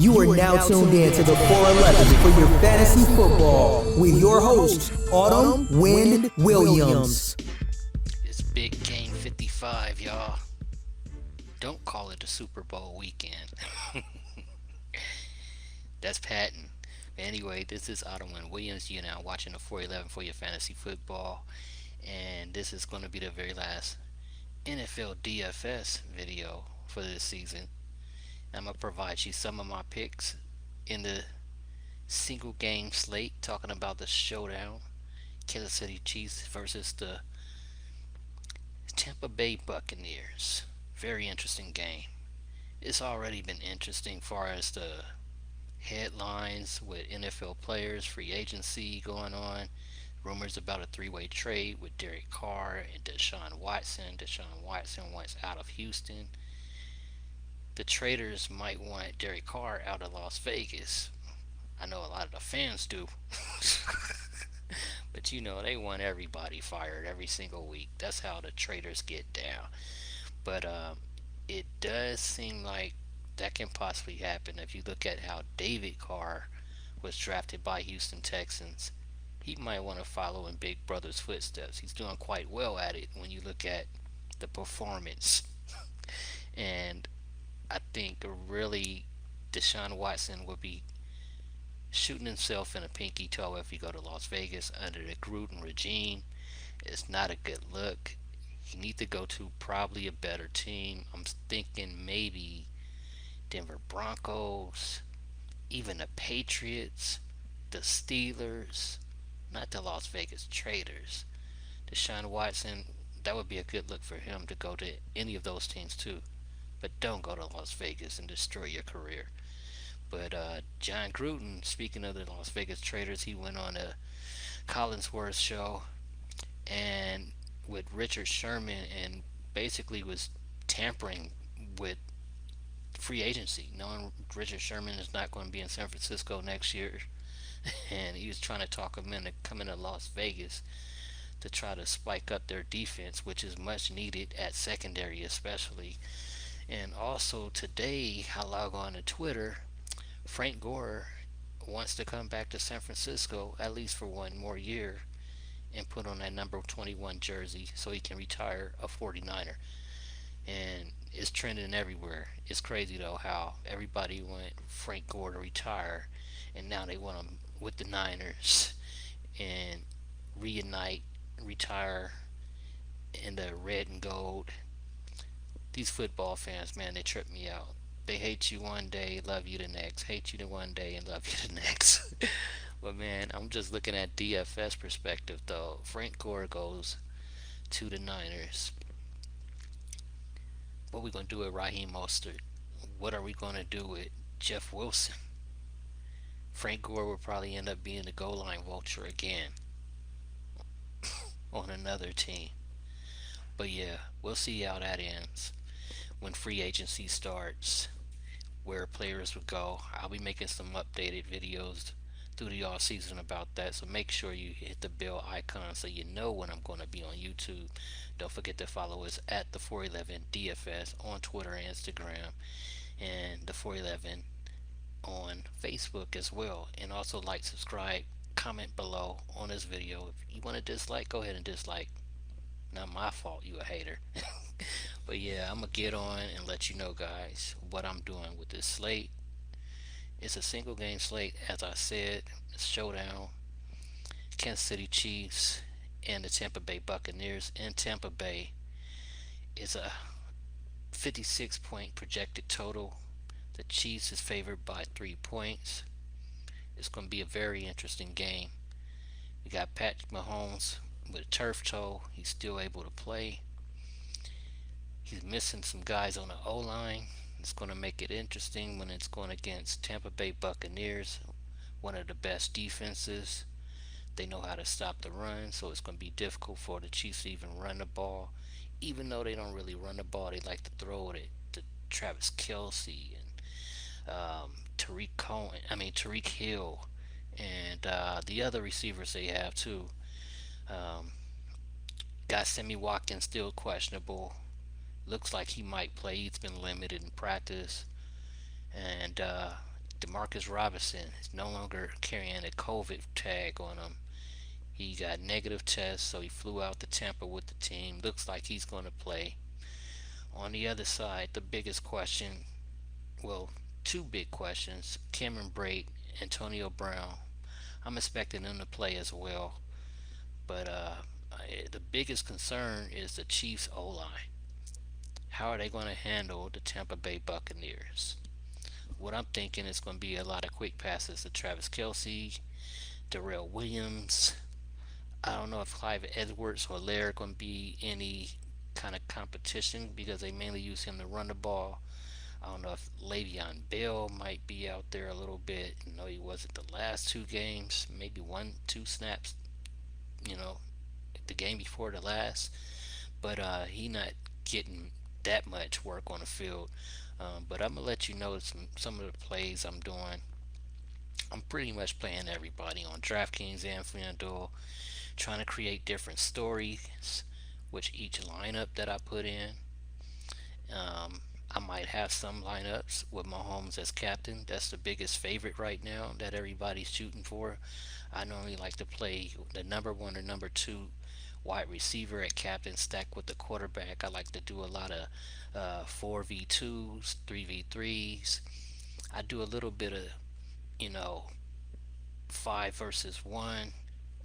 You are now tuned in to the 411 for your fantasy football with your host, Autumn Wind Williams. It's Big Game 55, y'all. Don't call it a Super Bowl weekend. That's patent. Anyway, this is Autumn Wind Williams. You're now watching the 411 for your fantasy football. And this is going to be the very last NFL DFS video for this season. I'm going to provide you some of my picks in the single game slate, talking about the showdown, Kansas City Chiefs versus the Tampa Bay Buccaneers. Very interesting game. It's already been interesting far as the headlines with NFL players, free agency going on, rumors about a three-way trade with Derek Carr and Deshaun Watson. Deshaun Watson wants out of Houston. The traders might want Derek Carr out of Las Vegas. I know a lot of the fans do. But you know, they want everybody fired every single week. That's how the traders get down. But it does seem like that can possibly happen if you look at how David Carr was drafted by Houston Texans. He might want to follow in Big Brother's footsteps. He's doing quite well at it when you look at the performance. And I think really Deshaun Watson would be shooting himself in a pinky toe if you go to Las Vegas under the Gruden regime. It's not a good look. You need to go to probably a better team. I'm thinking maybe Denver Broncos, even the Patriots, the Steelers, not the Las Vegas Traders. Deshaun Watson, that would be a good look for him to go to any of those teams too. But don't go to Las Vegas and destroy your career. But John Gruden, speaking of the Las Vegas Traders, he went on a Collinsworth show and with Richard Sherman and basically was tampering with free agency, knowing Richard Sherman is not going to be in San Francisco next year. And he was trying to talk him into coming to Las Vegas to try to spike up their defense, which is much needed at secondary especially. And also today, I log on to Twitter, Frank Gore wants to come back to San Francisco at least for one more year and put on that number 21 jersey so he can retire a 49er. And it's trending everywhere. It's crazy though how everybody wanted Frank Gore to retire and now they want him with the Niners and reunite, retire in the red and gold. These football fans, man, they trip me out. They hate you one day, love you the next. Hate you the one day and love you the next. But man, I'm just looking at DFS perspective though. Frank Gore goes to the Niners. What are we going to do with Raheem Mostert? What are we going to do with Jeff Wilson? Frank Gore will probably end up being the goal line vulture again on another team. But yeah, we'll see how that ends when free agency starts, where players will go. I'll be making some updated videos through the off season about that, so make sure you hit the bell icon so you know when I'm going to be on YouTube. Don't forget to follow us at the 411 DFS on Twitter and Instagram, and the 411 on Facebook as well. And also like, subscribe, comment below on this video. If you want to dislike, go ahead and dislike. Not my fault, you a hater. But yeah, I'm gonna get on and let you know, guys, what I'm doing with this slate. It's a single game slate, as I said. It's showdown, Kansas City Chiefs and the Tampa Bay Buccaneers. In Tampa Bay, it's a 56-point projected total. The Chiefs is favored by 3 points. It's going to be a very interesting game. We got Patrick Mahomes with a turf toe. He's still able to play. He's missing some guys on the O-line. It's going to make it interesting when it's going against Tampa Bay Buccaneers, one of the best defenses. They know how to stop the run, so it's going to be difficult for the Chiefs to even run the ball. Even though they don't really run the ball, they like to throw it to Travis Kelce and Tariq Hill, and the other receivers they have too. Got Sammy Watkins still questionable. Looks like he might play. He's been limited in practice. And Demarcus Robinson is no longer carrying a COVID tag on him. He got negative tests, so he flew out to Tampa with the team. Looks like he's going to play. On the other side, the biggest question, well, two big questions: Cameron Brate, Antonio Brown. I'm expecting them to play as well, but the biggest concern is the Chiefs' O line. How are they going to handle the Tampa Bay Buccaneers? What I'm thinking is going to be a lot of quick passes to Travis Kelsey, Darrell Williams. I don't know if Clive Edwards or Lair are going to be any kind of competition because they mainly use him to run the ball. I don't know if Le'Veon Bell might be out there a little bit. He wasn't the last two games, maybe one, two snaps, you know, the game before the last. But he not getting that much work on the field. But I'm gonna let you know some of the plays I'm doing. I'm pretty much playing everybody on DraftKings and FanDuel, trying to create different stories with each lineup that I put in. Um, I might have some lineups with Mahomes as captain. That's the biggest favorite right now that everybody's shooting for. I normally like to play the number one or number two wide receiver at captain stacked with the quarterback. I like to do a lot of 4v2s, 3v3s. I do a little bit of, you know, 5 versus 1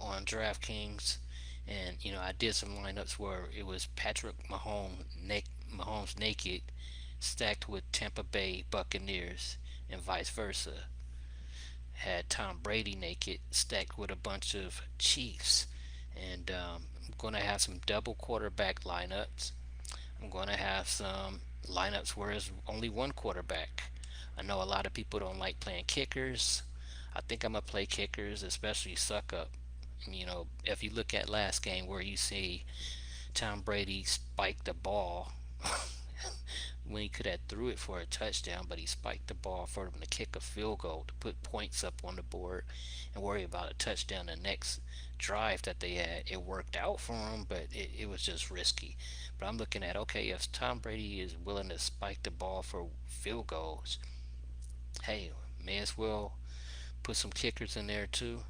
on DraftKings. And, I did some lineups where it was Patrick Mahomes naked stacked with Tampa Bay Buccaneers and vice versa. Had Tom Brady naked stacked with a bunch of Chiefs. And I'm going to have some double quarterback lineups. I'm going to have some lineups where there's only one quarterback. I know a lot of people don't like playing kickers. I think I'm going to play kickers, especially suck up. If you look at last game where you see Tom Brady spike the ball when he could have threw it for a touchdown, but he spiked the ball for them to kick a field goal to put points up on the board and worry about a touchdown the next drive that they had. It worked out for him, but it was just risky. But I'm looking at, okay, if Tom Brady is willing to spike the ball for field goals, hey, may as well put some kickers in there too.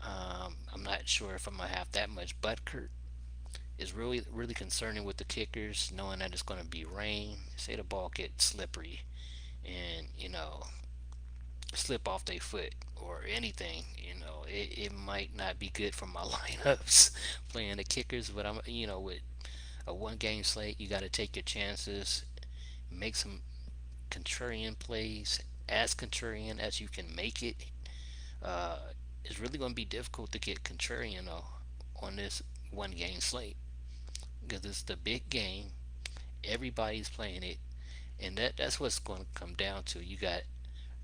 I'm not sure if I'm gonna have that much. Butker is really concerning with the kickers, knowing that it's gonna be rain. Say the ball gets slippery, and slip off their foot or anything. It might not be good for my lineups playing the kickers. But with a one game slate, you got to take your chances, make some contrarian plays, as contrarian as you can make it. Uh, it's really going to be difficult to get contrarian on this one game slate because it's the big game. Everybody's playing it, and that's what's going to come down to. You got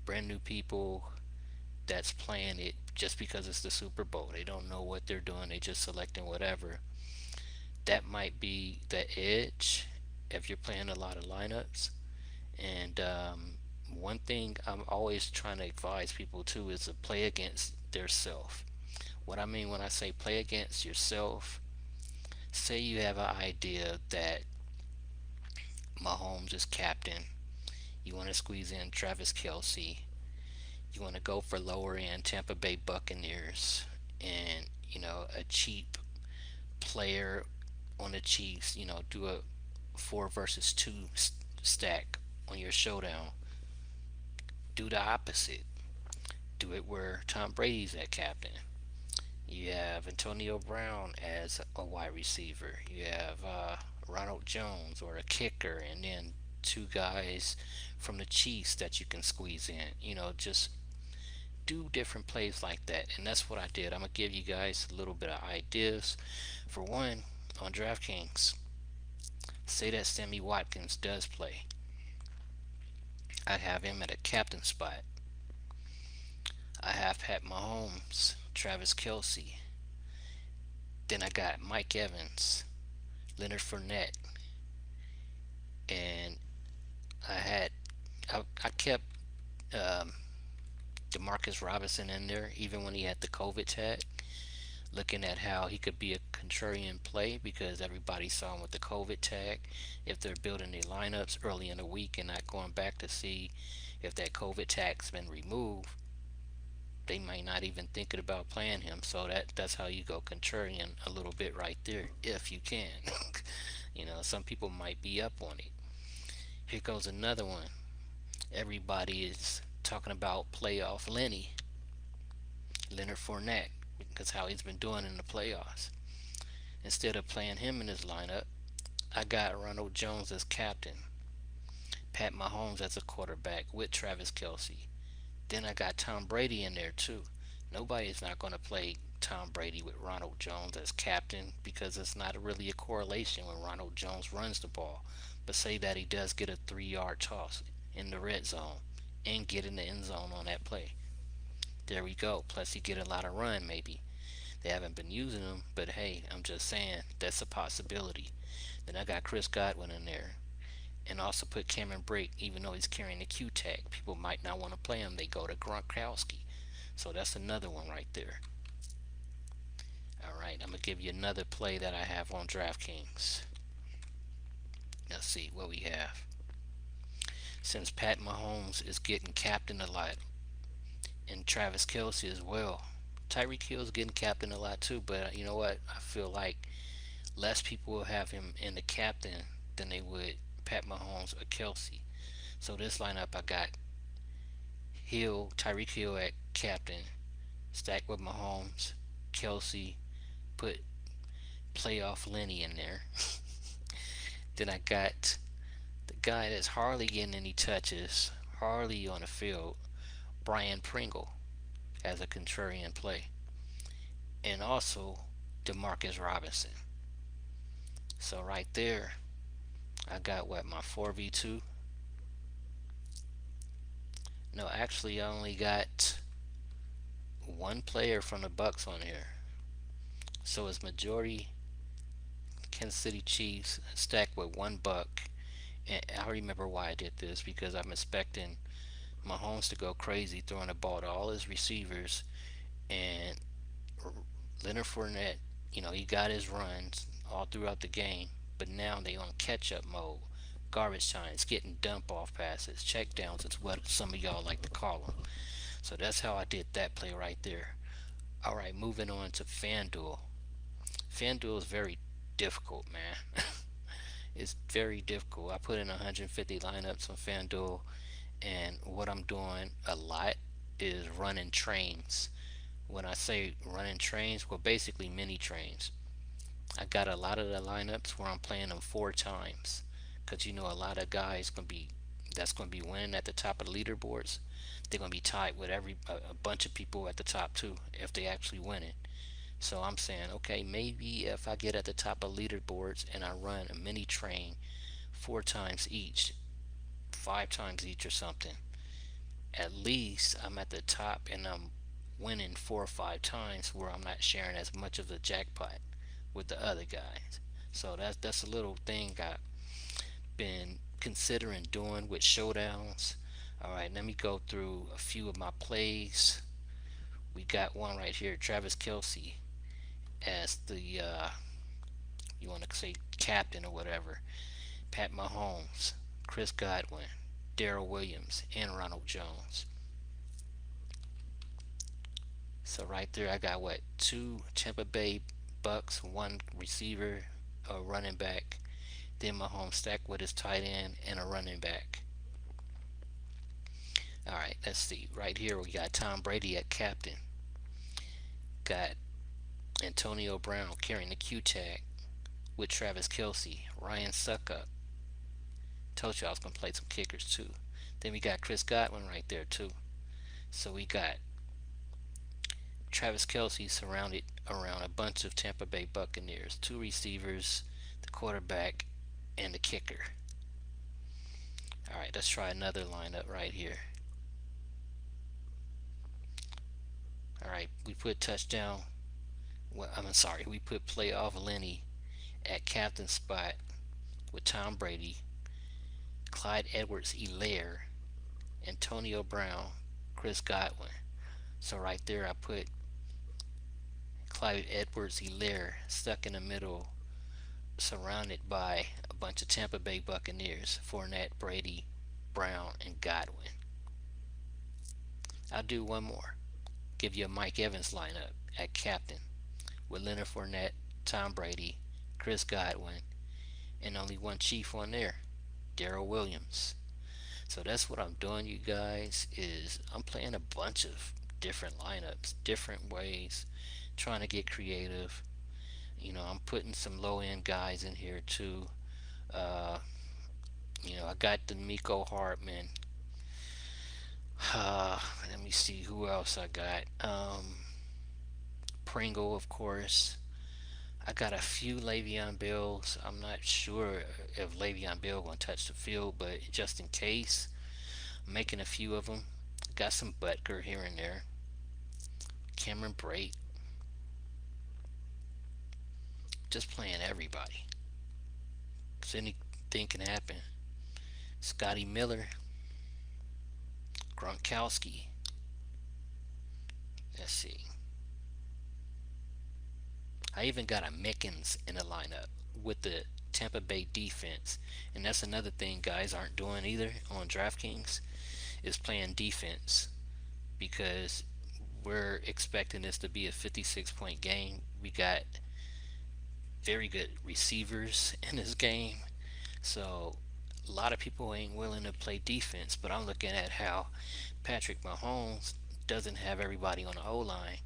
brand new people that's playing it just because it's the Super Bowl. They don't know what they're doing. They just selecting whatever. That might be the edge if you're playing a lot of lineups. And one thing I'm always trying to advise people to is to play against their self. What I mean when I say play against yourself, say you have an idea that Mahomes is captain. You want to squeeze in Travis Kelsey. You want to go for lower end Tampa Bay Buccaneers and a cheap player on the Chiefs. Do a 4 versus 2 stack on your showdown. Do the opposite. Do it where Tom Brady's at captain. You have Antonio Brown as a wide receiver. You have Ronald Jones or a kicker, and then two guys from the Chiefs that you can squeeze in. Just do different plays like that. And that's what I did. I'm going to give you guys a little bit of ideas. For one, on DraftKings, say that Sammy Watkins does play. I have him at a captain spot. I have Pat Mahomes, Travis Kelsey. Then I got Mike Evans, Leonard Fournette, and I kept Demarcus Robinson in there even when he had the COVID tag. looking at how he could be a contrarian play because everybody saw him with the COVID tag. If they're building their lineups early in the week and not going back to see if that COVID tag's been removed, they might not even thinking about playing him. So that's how you go contrarian a little bit right there, if you can. Some people might be up on it. Here goes another one. Everybody is talking about playoff Leonard Fournette, because how he's been doing in the playoffs. Instead of playing him in his lineup, I got Ronald Jones as captain, Pat Mahomes as a quarterback with Travis Kelsey. Then I got Tom Brady in there too. Nobody is not going to play Tom Brady with Ronald Jones as captain because it's not really a correlation when Ronald Jones runs the ball. But say that he does get a 3-yard toss in the red zone and get in the end zone on that play. There we go. Plus he get a lot of run maybe. They haven't been using him, but hey, I'm just saying that's a possibility. Then I got Chris Godwin in there. And also put Cameron Brake, even though he's carrying the Q tag. People might not want to play him. They go to Gronkowski. So that's another one right there. Alright, I'm going to give you another play that I have on DraftKings. Let's see what we have. Since Pat Mahomes is getting captain a lot, and Travis Kelsey as well, Tyreek Hill is getting captain a lot too, but you know what? I feel like less people will have him in the captain than they would Pat Mahomes or Kelsey. So this lineup I got Tyreek Hill at captain, stacked with Mahomes, Kelsey, put playoff Lenny in there. Then I got the guy that's hardly getting any touches, hardly on the field, Brian Pringle as a contrarian play. And also Demarcus Robinson. So right there, I got my 4v2. No, actually I only got one player from the Bucs on here. So it's majority Kansas City Chiefs stacked with one Buck. And I remember why I did this, because I'm expecting Mahomes to go crazy throwing the ball to all his receivers, and Leonard Fournette, he got his runs all throughout the game, but now they on catch-up mode. Garbage time. It's getting dump-off passes. Check downs. It's what some of y'all like to call them. So that's how I did that play right there. Alright, moving on to FanDuel. FanDuel is very difficult, man. It's very difficult. I put in 150 lineups on FanDuel, and what I'm doing a lot is running trains. When I say running trains, well, basically mini trains. I got a lot of the lineups where I'm playing them 4 times, because a lot of guys that's gonna be winning at the top of the leaderboards. They're gonna be tied with a bunch of people at the top too if they actually win it. So I'm saying, okay, maybe if I get at the top of leaderboards and I run a mini train 4 times each, 5 times each or something, at least I'm at the top and I'm winning 4 or 5 times where I'm not sharing as much of the jackpot with the other guys. So that's a little thing I've been considering doing with showdowns. Alright, let me go through a few of my plays. We got one right here, Travis Kelsey as the you want to say captain or whatever, Pat Mahomes, Chris Godwin, Darrell Williams, and Ronald Jones. So right there I got 2 Tampa Bay Bucks, 1 receiver, a running back, then Mahomes stacked with his tight end and a running back. Alright, let's see. Right here we got Tom Brady at captain. Got Antonio Brown carrying the Q tag with Travis Kelsey, Ryan Suckup. Told you I was going to play some kickers too. Then we got Chris Godwin right there too. So we got Travis Kelsey surrounded around a bunch of Tampa Bay Buccaneers, 2 receivers, the quarterback, and the kicker. Alright, let's try another lineup right here. Alright, we put touchdown. We put playoff Lenny at captain spot with Tom Brady, Clyde Edwards-Helaire, Antonio Brown, Chris Godwin. So right there I put Clyde Edwards-Helaire stuck in the middle, surrounded by a bunch of Tampa Bay Buccaneers, Fournette, Brady, Brown, and Godwin. I'll do one more. Give you a Mike Evans lineup at captain with Leonard Fournette, Tom Brady, Chris Godwin, and only one Chief on there, Darrell Williams. So that's what I'm doing, you guys, is I'm playing a bunch of different lineups, different ways, trying to get creative. I'm putting some low-end guys in here too. Uh, I got the Miko Hartman. Let me see who else I got. Pringle, of course. I got a few Le'Veon Bells. I'm not sure if Le'Veon Bell gonna touch the field, but just in case, I'm making a few of them. Got some Butker here and there. Cameron Brate. Just playing everybody, 'cause anything can happen. Scotty Miller, Gronkowski. Let's see. I even got a Mickens in the lineup with the Tampa Bay defense. And that's another thing guys aren't doing either on DraftKings, is playing defense, because we're expecting this to be a 56-point game. We got very good receivers in this game. So a lot of people ain't willing to play defense, but I'm looking at how Patrick Mahomes doesn't have everybody on the O-line.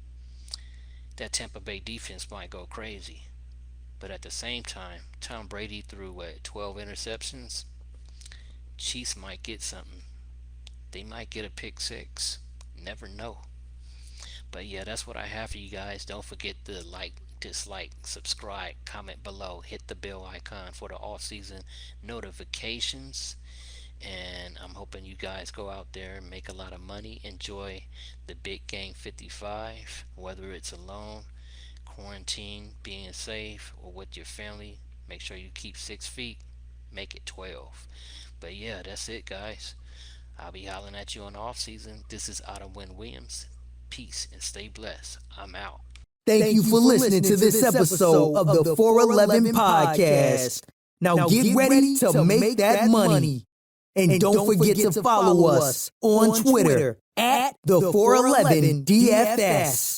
That Tampa Bay defense might go crazy. But at the same time, Tom Brady threw 12 interceptions. Chiefs might get something. They might get a pick six. Never know. But yeah, that's what I have for you guys. Don't forget to like, dislike, subscribe, comment below, hit the bell icon for the off-season notifications. And I'm hoping you guys go out there and make a lot of money. Enjoy the big game 55, whether it's alone, quarantine, being safe, or with your family. Make sure you keep 6 feet, make it 12. But yeah, that's it, guys. I'll be hollering at you on the off season. This is Autumn Wynn Williams. Peace and stay blessed. I'm out. Thank you for listening to this episode of the 411 Podcast. Now get ready to make that money. And don't forget to follow us on Twitter at the 411 DFS.